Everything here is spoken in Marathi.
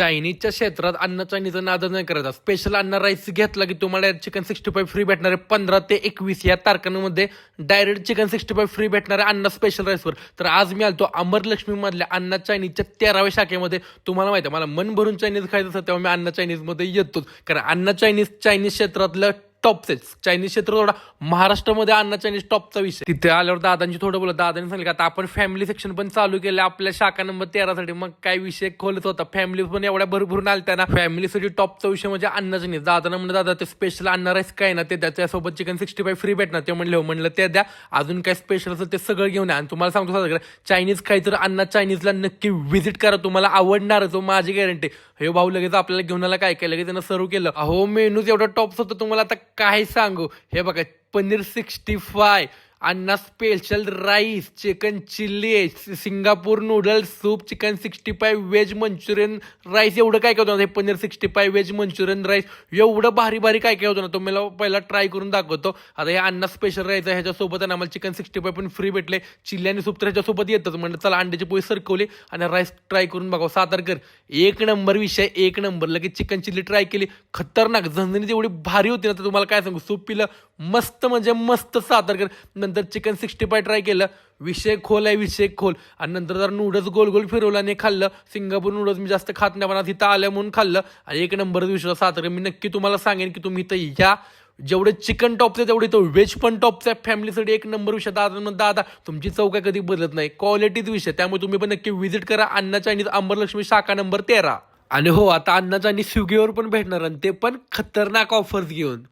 चायनीजच्या क्षेत्रात अन्न चायनीजचा नाद नाही करायचा. स्पेशल अन्न राईस घेतला की तुम्हाला चिकन 65 फ्री भेटणार आहे. 15 ते 21 या तारखांमध्ये डायरेक्ट चिकन 65 फ्री भेटणार आहे अन्न स्पेशल राईसवर. तर आज मी आलतो अमरलक्ष्मी मधल्या अन्न चायनीजच्या 13व्या शाखेमध्ये. तुम्हाला माहिती आहे मला मन भरून चायनीज खायचं असतं तेव्हा मी अन्न चायनीजमध्ये येतोच, कारण अन्न चायनीज क्षेत्रातलं टॉपच चायनीज क्षेत्र थोडा महाराष्ट्रामध्ये अन्न चायनीज टॉपचा विषय. तिथे आल्यावर दादांची थोडं बोलत, दादांनी सांगितलं आता आपण फॅमिली सेक्शन पण चालू केलं आपल्या शाखा नंबर 13 साठी. मग काय विषय खोलत होता, फॅमिली पण एवढ्या भरभरून आलत्या ना. फॅमिलीसाठी टॉपचा विषय म्हणजे अन्न चायनीज. दादांना म्हणलं दादा ते स्पेशल अन्न राईस काय ना ते त्याच्यासोबत चिकन 65 फ्री भेटणार. ते म्हणलं ते द्या, अजून काय स्पेशल असेल ते सगळं घेऊन या. आणि तुम्हाला सांगतो चायनीज खायचं अन्न चायनीजला नक्की व्हिजिट करा, तुम्हाला आवडणारच हो, माझी गॅरंटी. हे भाऊ लगेच आपल्याला घेऊन आला, काय केलं की त्यानं सर्व केलं. अहो मेनूच एवढा टॉप्स होतं तुम्हाला आता काय सांगू. हे बघा paneer 65, Anna special rice, chicken chilli, Singapore noodles soup, chicken 65 veg Manchurian rice, एवढं काय काय होतं ना. हे पनीर 65 व्हेज मंचुरियन राईस एवढं भारी भारी काय काय होतं ना. तुम्हाला पहिला ट्राय करून दाखवतो. आता हे अण्णा स्पेशल राईस आहे, ह्याच्यासोबत आम्हाला चिकन 65 पण फ्री भेटले. चिल्ली आणि सूप तर ह्याच्यासोबत येतच. म्हणजे चला अंड्याची पोळी सरकवली आणि राईस ट्राय करून बघा. सातारकर एक नंबर विषय, एक नंबर. लगेच चिकन चिल्ली ट्राय केली, खतरनाक झणझणीत एवढी भारी होती ना. तर तुम्हाला काय सांगू, सूप पिलं मस्त म्हणजे मस्त. सातारकर नंतर चिकन 65 ट्राय केलं, विषय खोल आहे विषय खोल. आणि नंतर जर नूडल्स गोल गोल फिरवलं आणि खाल्लं. सिंगापूर नूडल्स मी जास्त खात नाही पण तिथं आल्या म्हणून खाल्लं आणि एक नंबर विषय. सातारकर मी नक्की तुम्हाला सांगेन की तुम्ही इथं या. जेवढे चिकन टॉप्स आहे तेवढे तो व्हेज पण टॉप्स आहे. फॅमिलीसाठी एक नंबर विषय. दादा तुमची चव काय कधी बदलत नाही, क्वालिटीच विषय. त्यामुळे तुम्ही पण नक्की व्हिजिट करा अन्न चायनीज अमरलक्ष्मी शाखा नंबर 13. आणि हो आता अन्न चायनीज स्विगीवर पण भेटणार आणि ते पण खतरनाक ऑफर्स घेऊन.